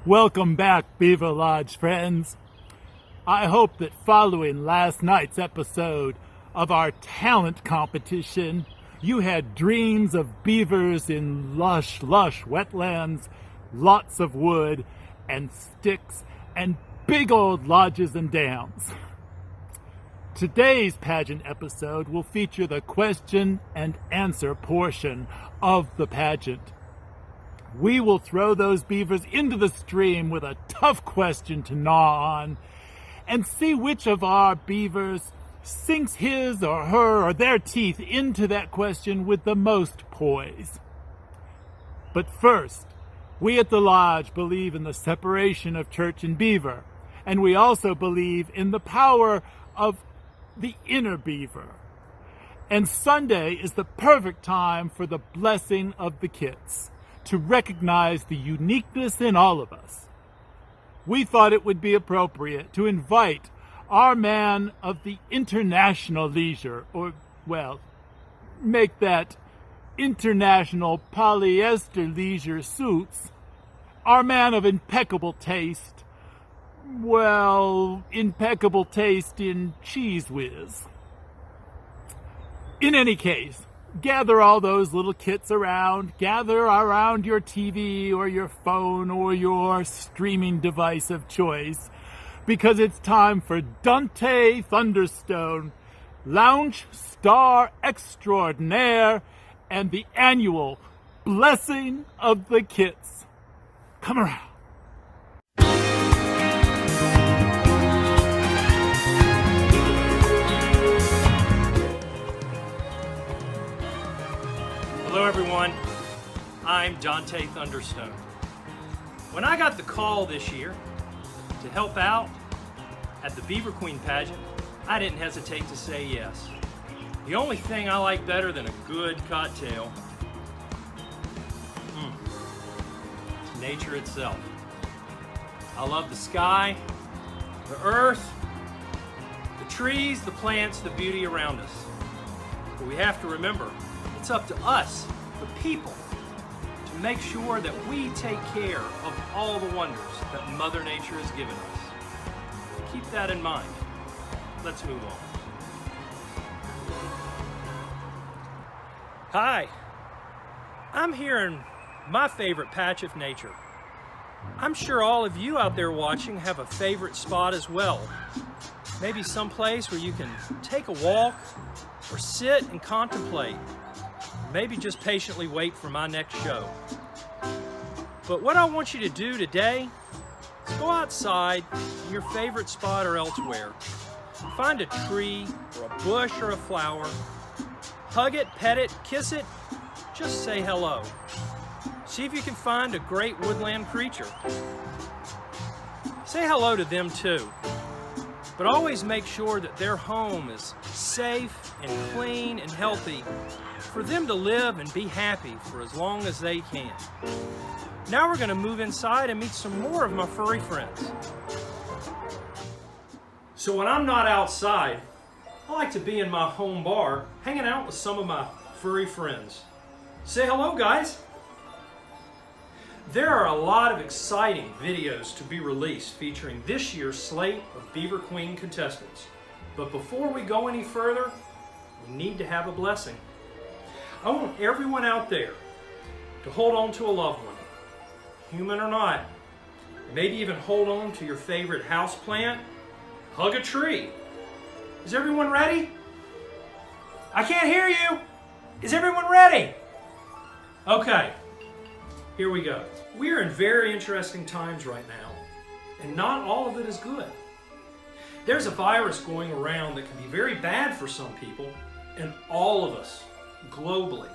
Welcome back, Beaver Lodge friends. I hope that following last night's episode of our talent competition, you had dreams of beavers in lush wetlands, lots of wood and sticks, and big old lodges and dams. Today's pageant episode will feature the question and answer portion of the pageant. We will throw those beavers into the stream with a tough question to gnaw on and see which of our beavers sinks his or her or their teeth into that question with the most poise. But first, we at the Lodge believe in the separation of church and beaver, and we also believe in the power of the inner beaver. And Sunday is the perfect time for the blessing of the kits, to recognize the uniqueness in all of us. We thought it would be appropriate to invite our man of the international leisure, or, well, make that international polyester leisure suits, our man of impeccable taste, well, impeccable taste in Cheese Whiz. In any case, gather all those little kits around. Gather around your TV or your phone or your streaming device of choice, because it's time for Dante Thunderstone, Lounge Star Extraordinaire, and the annual Blessing of the Kits. Come around. Hello everyone, I'm Dante Thunderstone. When I got the call this year to help out at the Beaver Queen pageant, I didn't hesitate to say yes. The only thing I like better than a good cocktail is nature itself. I love the sky, the earth, the trees, the plants, the beauty around us. But we have to remember, it's up to us, the people, to make sure that we take care of all the wonders that Mother Nature has given us. Keep that in mind. Let's move on. Hi, I'm here in my favorite patch of nature. I'm sure all of you out there watching have a favorite spot as well. Maybe someplace where you can take a walk or sit and contemplate. Maybe just patiently wait for my next show. But what I want you to do today is go outside in your favorite spot or elsewhere. Find a tree or a bush or a flower. Hug it, pet it, kiss it, just say hello. See if you can find a great woodland creature. Say hello to them too. But always make sure that their home is safe and clean and healthy for them to live and be happy for as long as they can. Now we're going to move inside and meet some more of my furry friends. So when I'm not outside, I like to be in my home bar hanging out with some of my furry friends. Say hello, guys. There are a lot of exciting videos to be released featuring this year's slate of Beaver Queen contestants. But before we go any further, we need to have a blessing. I want everyone out there to hold on to a loved one, human or not. Maybe even hold on to your favorite house plant. Hug a tree. Is everyone ready? I can't hear you. Is everyone ready? Okay, here we go. We are in very interesting times right now, and not all of it is good. There's a virus going around that can be very bad for some people, and all of us, globally,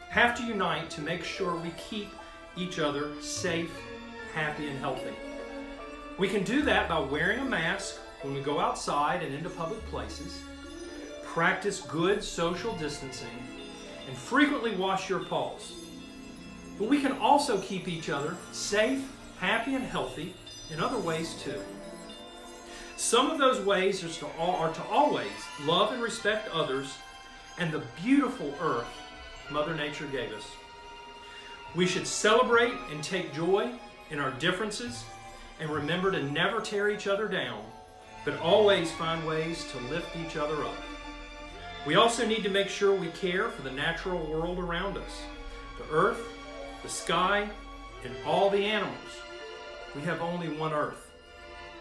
have to unite to make sure we keep each other safe, happy, and healthy. We can do that by wearing a mask when we go outside and into public places, practice good social distancing, and frequently wash your paws. But we can also keep each other safe, happy, and healthy in other ways too. Some of those ways are to always love and respect others and the beautiful earth Mother Nature gave us. We should celebrate and take joy in our differences and remember to never tear each other down, but always find ways to lift each other up. We also need to make sure we care for the natural world around us, the earth, the sky, and all the animals. We have only one earth.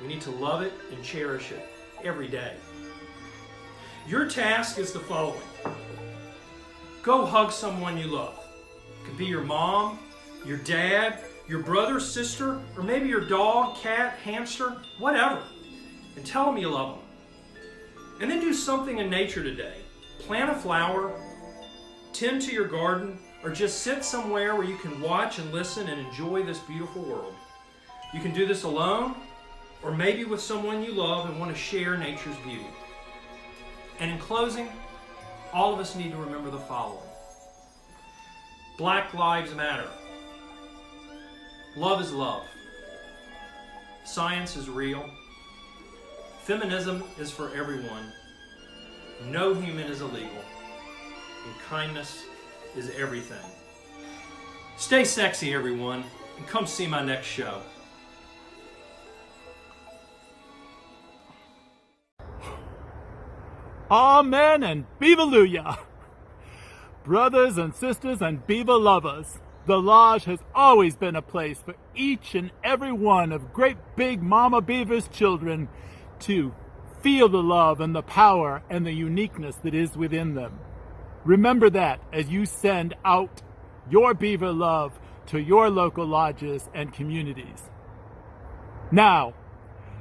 We need to love it and cherish it every day. Your task is the following. Go hug someone you love. It could be your mom, your dad, your brother, sister, or maybe your dog, cat, hamster, whatever. And tell them you love them. And then do something in nature today. Plant a flower, tend to your garden, or just sit somewhere where you can watch and listen and enjoy this beautiful world. You can do this alone, or maybe with someone you love and want to share nature's beauty. And in closing, all of us need to remember the following. Black lives matter. Love is love. Science is real. Feminism is for everyone. No human is illegal. And kindness is everything. Stay sexy, everyone, and come see my next show. Amen and Beaverluya! Brothers and sisters and beaver lovers, the lodge has always been a place for each and every one of great big Mama Beaver's children to feel the love and the power and the uniqueness that is within them. Remember that as you send out your beaver love to your local lodges and communities. Now,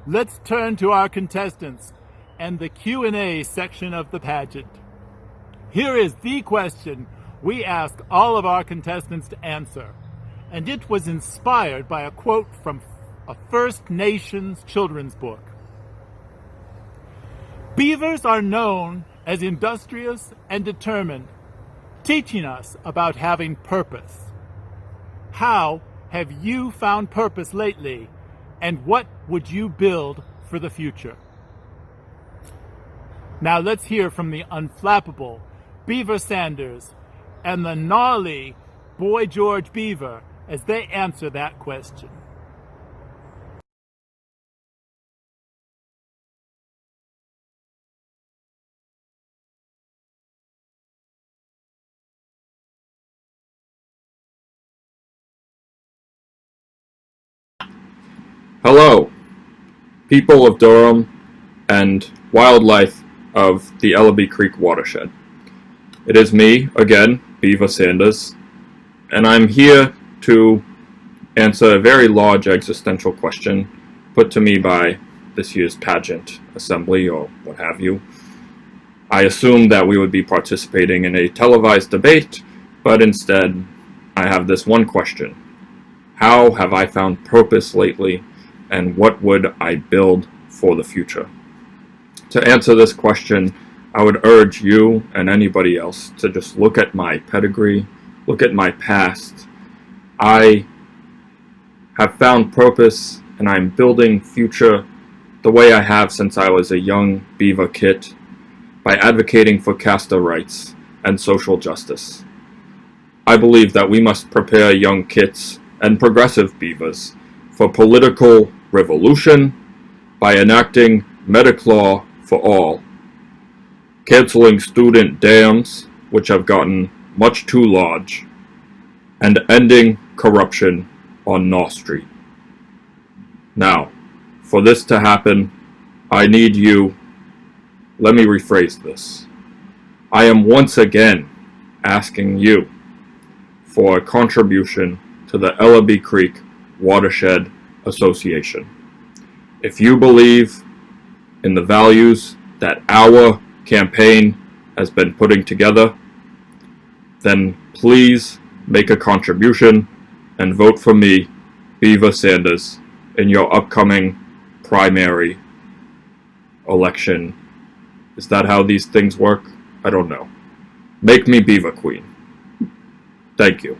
let's turn to our contestants and the Q&A section of the pageant. Here is the question we ask all of our contestants to answer, and it was inspired by a quote from a First Nations children's book. Beavers are known as industrious and determined, teaching us about having purpose. How have you found purpose lately, and what would you build for the future? Now let's hear from the unflappable Eva Sanders and the gnarly boy George Beaver as they answer that question. Hello, people of Durham and wildlife of the Ellaby Creek watershed. It is me, again, Eva Sanders, and I'm here to answer a very large existential question put to me by this year's pageant assembly, or what have you. I assumed that we would be participating in a televised debate, but instead I have this one question. How have I found purpose lately, and what would I build for the future? To answer this question, I would urge you and anybody else to just look at my pedigree, look at my past. I have found purpose, and I'm building future the way I have since I was a young beaver kid, by advocating for caster rights and social justice. I believe that we must prepare young kids and progressive beavers for political revolution by enacting medic law for all, canceling student dams, which have gotten much too large, and ending corruption on North Street. Now, for this to happen, I need you. Let me rephrase this. I am once again asking you for a contribution to the Ellaby Creek Watershed Association. If you believe in the values that our campaign has been putting together, then please make a contribution and vote for me, Eva Sanders, in your upcoming primary election. Is that how these things work? I don't know. Make me Beaver Queen. Thank you.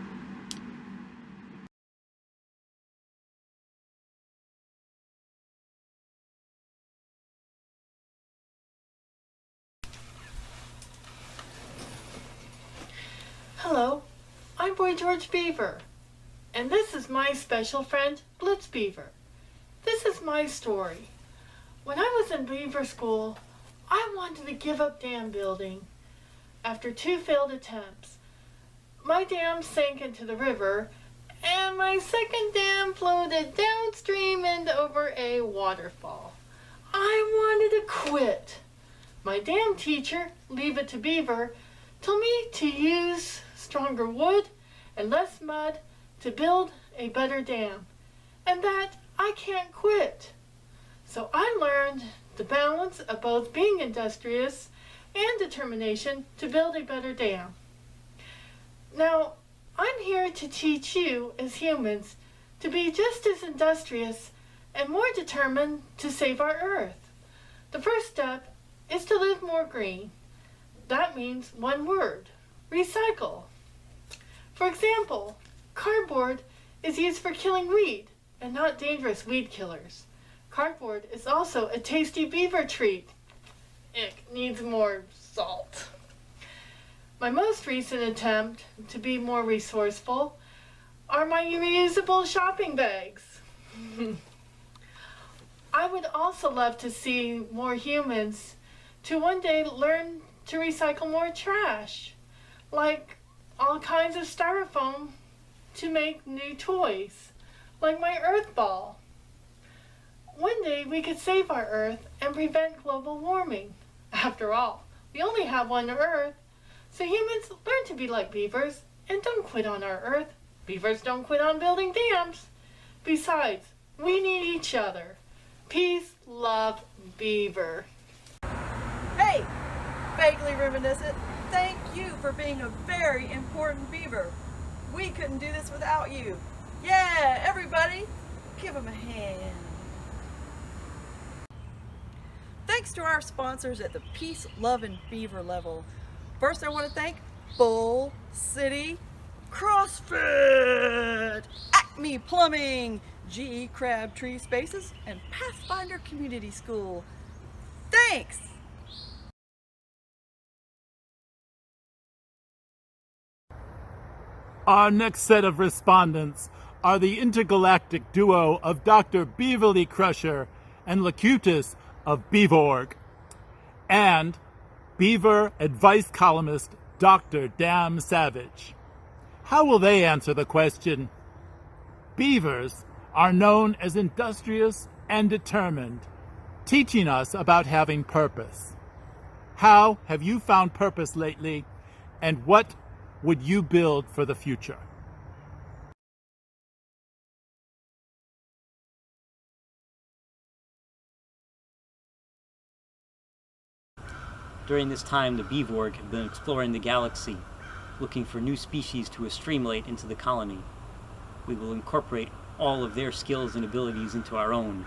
Hello, I'm boy George Beaver, and this is my special friend, Cutest Beaver. This is my story. When I was in beaver school, I wanted to give up dam building. After 2 failed attempts, my dam sank into the river, and my second dam floated downstream and over a waterfall. I wanted to quit. My dam teacher, Leave It to Beaver, told me to use stronger wood and less mud to build a better dam, and that I can't quit. So I learned the balance of both being industrious and determination to build a better dam. Now, I'm here to teach you as humans to be just as industrious and more determined to save our Earth. The first step is to live more green. That means one word: recycle. For example, cardboard is used for killing weed and not dangerous weed killers. Cardboard is also a tasty beaver treat. It needs more salt. My most recent attempt to be more resourceful are my reusable shopping bags. I would also love to see more humans to one day learn to recycle more trash, like all kinds of styrofoam to make new toys, like my Earth ball. One day we could save our Earth and prevent global warming. After all, we only have one Earth, so humans learn to be like beavers and don't quit on our Earth. Beavers don't quit on building dams. Besides, we need each other. Peace, love, Beaver. Hey, vaguely reminiscent, thank you for being a very important beaver. We couldn't do this without you. Yeah, everybody, give him a hand. Thanks to our sponsors at the Peace, Love, and Beaver level. First, I want to thank Bull City CrossFit, Acme Plumbing, GE Crabtree Spaces, and Pathfinder Community School. Thanks! Our next set of respondents are the intergalactic duo of Dr. Beaverly Crusher and Locutus of Beavorg, and Beaver advice columnist Dr. Dam Savage. How will they answer the question? Beavers are known as industrious and determined, teaching us about having purpose. How have you found purpose lately, and what would you build for the future? During this time, the Beavorg have been exploring the galaxy, looking for new species to assimilate into the colony. We will incorporate all of their skills and abilities into our own,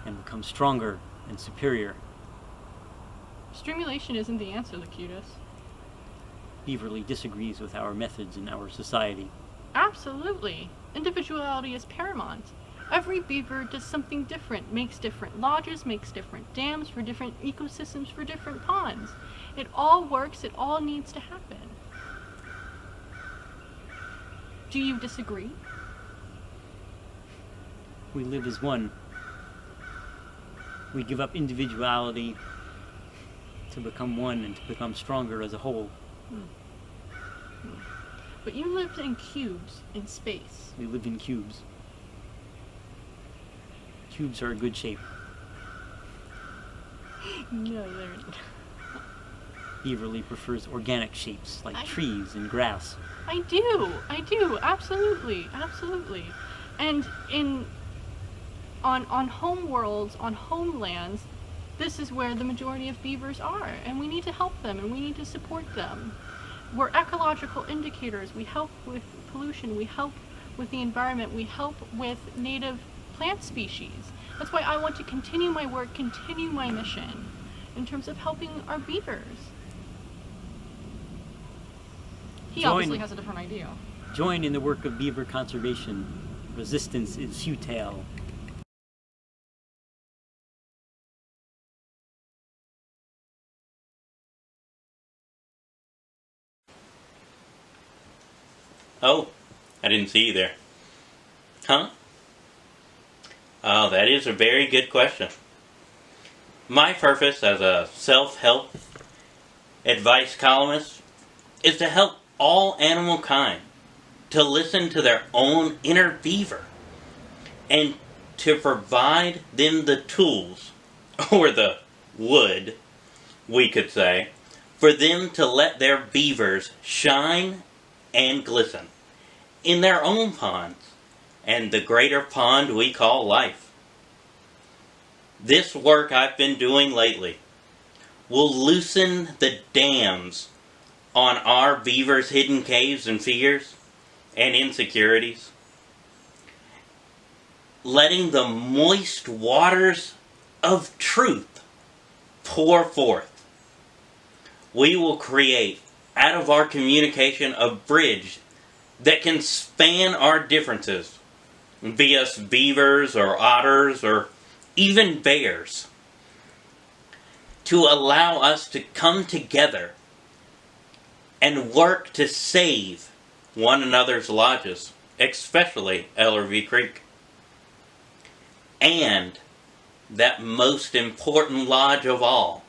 and become stronger and superior. Stimulation isn't the answer, Locutus. Beaverly disagrees with our methods in our society. Absolutely. Individuality is paramount. Every beaver does something different, makes different lodges, makes different dams for different ecosystems for different ponds. It all works, it all needs to happen. Do you disagree? We live as one. We give up individuality to become one and to become stronger as a whole. But you lived in cubes in space. We live in cubes. Cubes are a good shape. No, they're not. Beaverly prefers organic shapes like trees and grass. I do, absolutely. And on home worlds, on homelands, this is where the majority of beavers are, and we need to help them and we need to support them. We're ecological indicators. We help with pollution, we help with the environment, we help with native plant species. That's why I want to continue my work, continue my mission in terms of helping our beavers. He obviously has a different idea. Join in the work of beaver conservation. Resistance is futile. Oh, I didn't see you there. Huh? Oh, that is a very good question. My purpose as a self-help advice columnist is to help all animal kind to listen to their own inner beaver and to provide them the tools, or the wood, we could say, for them to let their beavers shine and glisten in their own ponds and the greater pond we call life. This work I've been doing lately will loosen the dams on our beavers' hidden caves and fears and insecurities, letting the moist waters of truth pour forth. We will create out of our communication a bridge that can span our differences, be us beavers or otters or even bears, to allow us to come together and work to save one another's lodges, especially Ellerby Creek. And that most important lodge of all,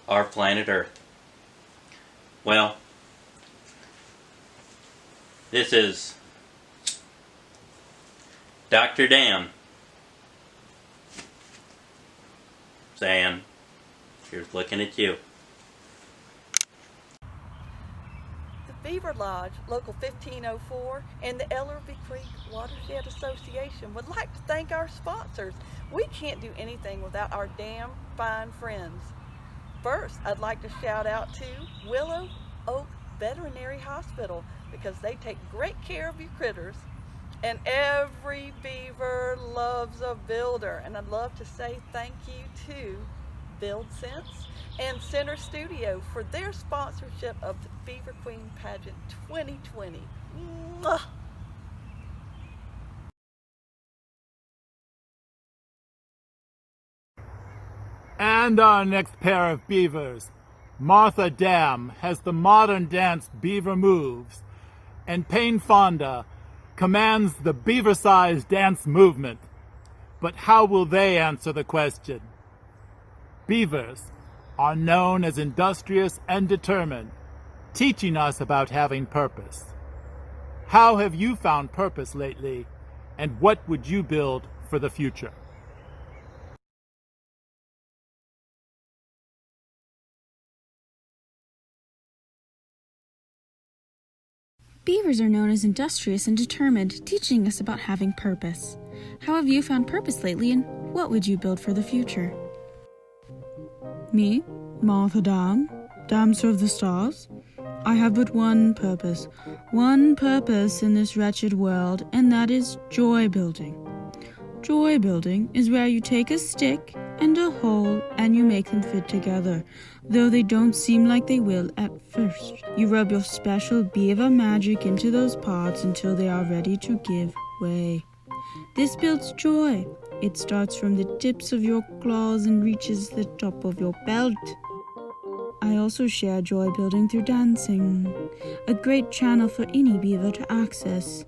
our planet Earth. Well, this is Dr. Dam saying, here's looking at you. The Beaver Lodge, Local 1504, and the Ellerby Creek Watershed Association would like to thank our sponsors. We can't do anything without our damn fine friends. First, I'd like to shout out to Willow Oak Veterinary Hospital because they take great care of you critters. And every beaver loves a builder. And I'd love to say thank you to Build Sense and Center Studio for their sponsorship of the Beaver Queen Pageant 2020. Mwah! And our next pair of beavers. Martha Dam has the modern dance Beaver Moves, and Paine Fonda commands the beaver-sized dance movement. But how will they answer the question? Beavers are known as industrious and determined, teaching us about having purpose. How have you found purpose lately, and what would you build for the future? Beavers are known as industrious and determined, teaching us about having purpose. How have you found purpose lately, and what would you build for the future? Me, Martha Dam, dancer of the stars. I have but one purpose in this wretched world, and that is joy building. Joy building is where you take a stick and a hole and you make them fit together, though they don't seem like they will at first. You rub your special beaver magic into those parts until they are ready to give way. This builds joy. It starts from the tips of your claws and reaches the top of your belt. I also share joy building through dancing, a great channel for any beaver to access.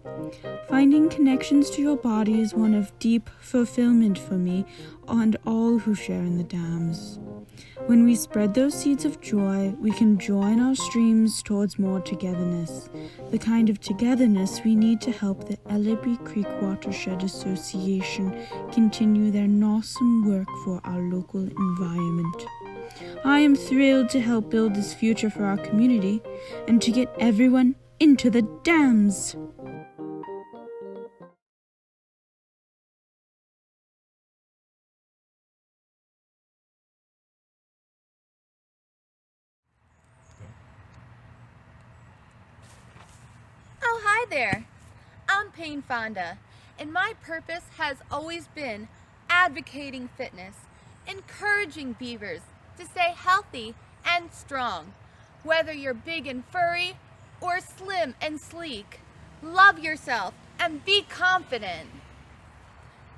Finding connections to your body is one of deep fulfillment for me and all who share in the dams. When we spread those seeds of joy, we can join our streams towards more togetherness, the kind of togetherness we need to help the Ellerby Creek Watershed Association continue their awesome work for our local environment. I am thrilled to help build this future for our community and to get everyone into the dams. Oh, hi there. I'm Paine Fonda, and my purpose has always been advocating fitness, encouraging beavers to stay healthy and strong. Whether you're big and furry or slim and sleek, love yourself and be confident.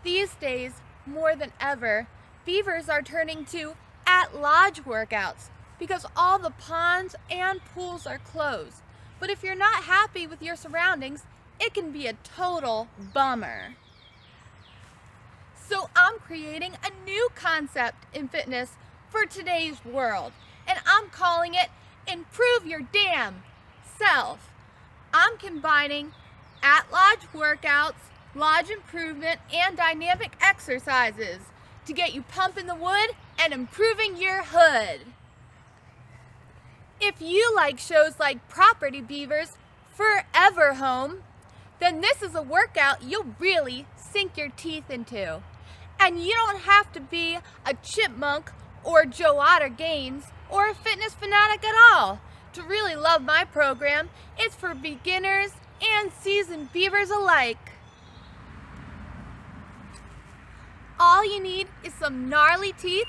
These days, more than ever, beavers are turning to at-lodge workouts because all the ponds and pools are closed. But if you're not happy with your surroundings, it can be a total bummer. So I'm creating a new concept in fitness for today's world, and I'm calling it Improve Your Damn Self. I'm combining at-lodge workouts, lodge improvement, and dynamic exercises to get you pumping the wood and improving your hood. If you like shows like Property Beavers, Forever Home, then this is a workout you'll really sink your teeth into. And you don't have to be a chipmunk or Joe Otter Gaines or a fitness fanatic at all to really love my program. It's for beginners and seasoned beavers alike. All you need is some gnarly teeth,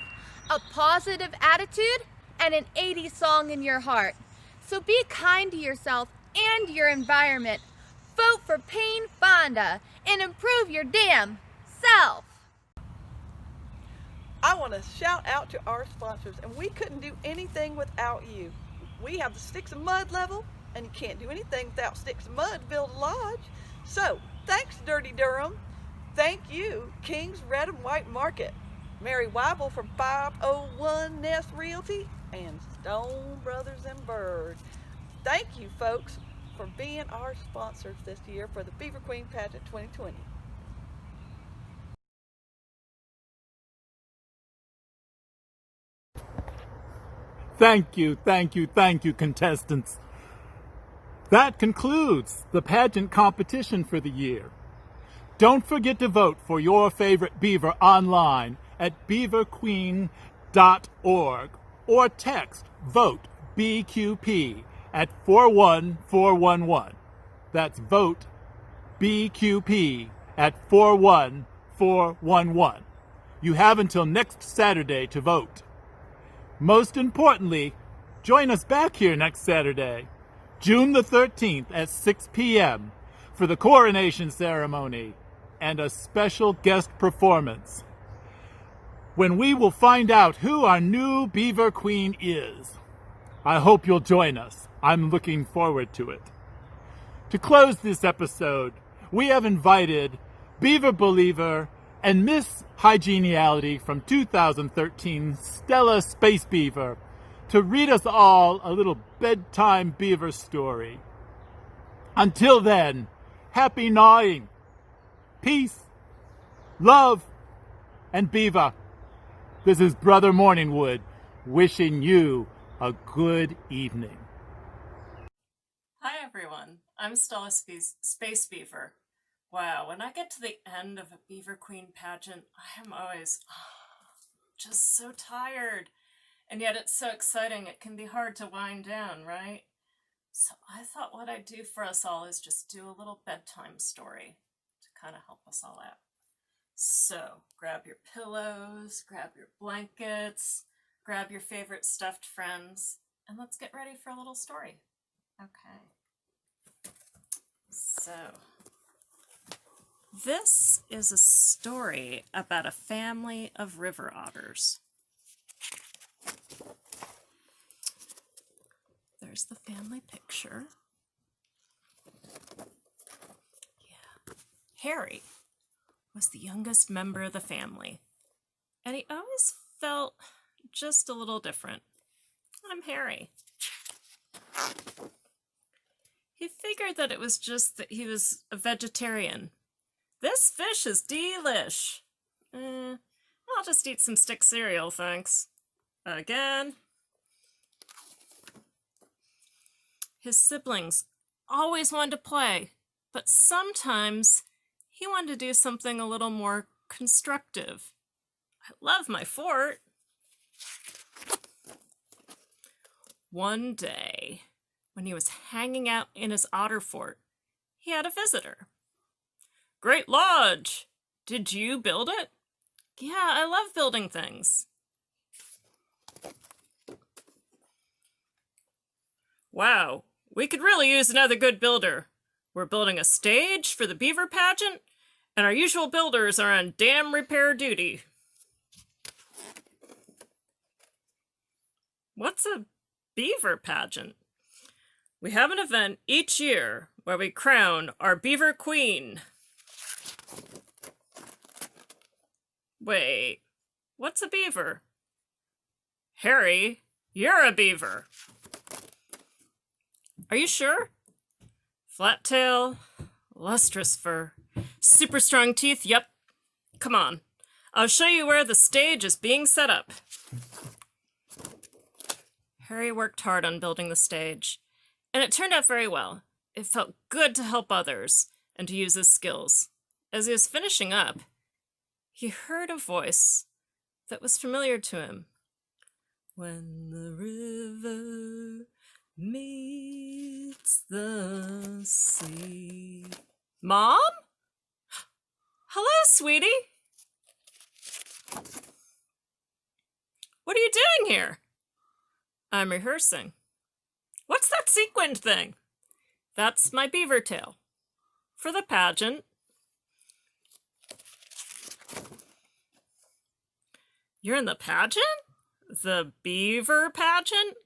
a positive attitude, and an 80s song in your heart. So be kind to yourself and your environment. Vote for Paine Fonda and improve your damn self. I want to shout out to our sponsors, and we couldn't do anything without you. We have the Sticks of Mud level, and you can't do anything without Sticks of Mud to build a lodge. So, thanks, Dirty Durham. Thank you, King's Red and White Market, Mary Weibel from 501 Nest Realty, and Stone Brothers and Bird. Thank you, folks, for being our sponsors this year for the Beaver Queen Pageant 2020. Thank you, contestants. That concludes the pageant competition for the year. Don't forget to vote for your favorite beaver online at beaverqueen.org or text VOTE BQP at 41411. That's VOTE BQP at 41411. You have until next Saturday to vote. Most importantly, join us back here next Saturday, June the 13th at 6 p.m. for the coronation ceremony and a special guest performance, when we will find out who our new Beaver Queen is. I hope you'll join us. I'm looking forward to it. To close this episode, we have invited Beaver Believer and Miss Hygeniality from 2013, Stella Space Beaver, to read us all a little bedtime beaver story. Until then, happy gnawing, peace, love, and beaver. This is Brother Morningwood wishing you a good evening. Hi everyone, I'm Stella Space Beaver. Wow, when I get to the end of a Beaver Queen pageant, I am always just so tired. And yet it's so exciting, it can be hard to wind down, right? So I thought what I'd do for us all is just do a little bedtime story to kind of help us all out. So grab your pillows, grab your blankets, grab your favorite stuffed friends, and let's get ready for a little story. Okay. So this is a story about a family of river otters. There's the family picture. Yeah. Harry was the youngest member of the family, and he always felt just a little different. I'm Harry. He figured that it was just that he was a vegetarian. This fish is delish. I'll just eat some stick cereal, thanks. Again. His siblings always wanted to play, but sometimes he wanted to do something a little more constructive. I love my fort. One day, when he was hanging out in his otter fort, he had a visitor. Great lodge! Did you build it? Yeah, I love building things. Wow, we could really use another good builder. We're building a stage for the beaver pageant, and our usual builders are on dam repair duty. What's a beaver pageant? We have an event each year where we crown our Beaver Queen. Wait, what's a beaver? Harry, you're a beaver. Are you sure? Flat tail, lustrous fur, super strong teeth, yep. Come on, I'll show you where the stage is being set up. Harry worked hard on building the stage, and it turned out very well. It felt good to help others and to use his skills. As he was finishing up, he heard a voice that was familiar to him. When the river meets the sea. Mom? Hello, sweetie. What are you doing here? I'm rehearsing. What's that sequined thing? That's my beaver tail. For the pageant. You're in the pageant? The beaver pageant?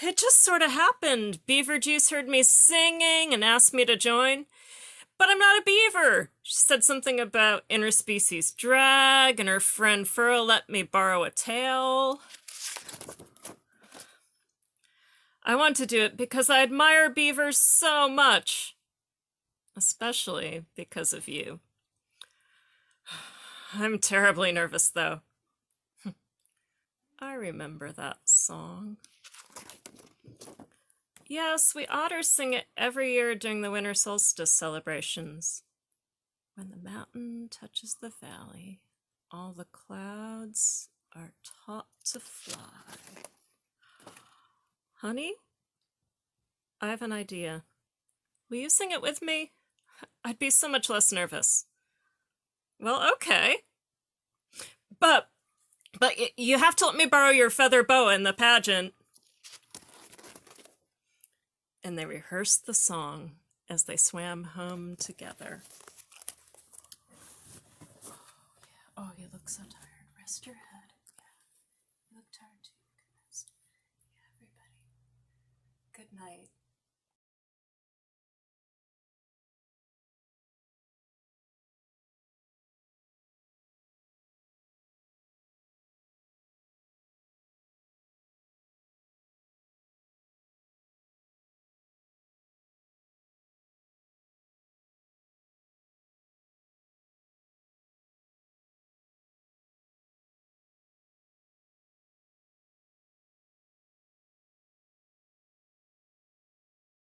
It just sort of happened. Beaver Juice heard me singing and asked me to join. But I'm not a beaver. She said something about interspecies drag, and her friend Fur let me borrow a tail. I want to do it because I admire beavers so much. Especially because of you. I'm terribly nervous, though. I remember that song. Yes, we otters sing it every year during the winter solstice celebrations. When the mountain touches the valley, all the clouds are taught to fly. Honey, I have an idea. Will you sing it with me? I'd be so much less nervous. Well, okay. But you have to let me borrow your feather boa in the pageant. And they rehearsed the song as they swam home together. Oh, you look so tired. Rest your head. Yeah. You look tired too. You can rest. Yeah, everybody. Good night.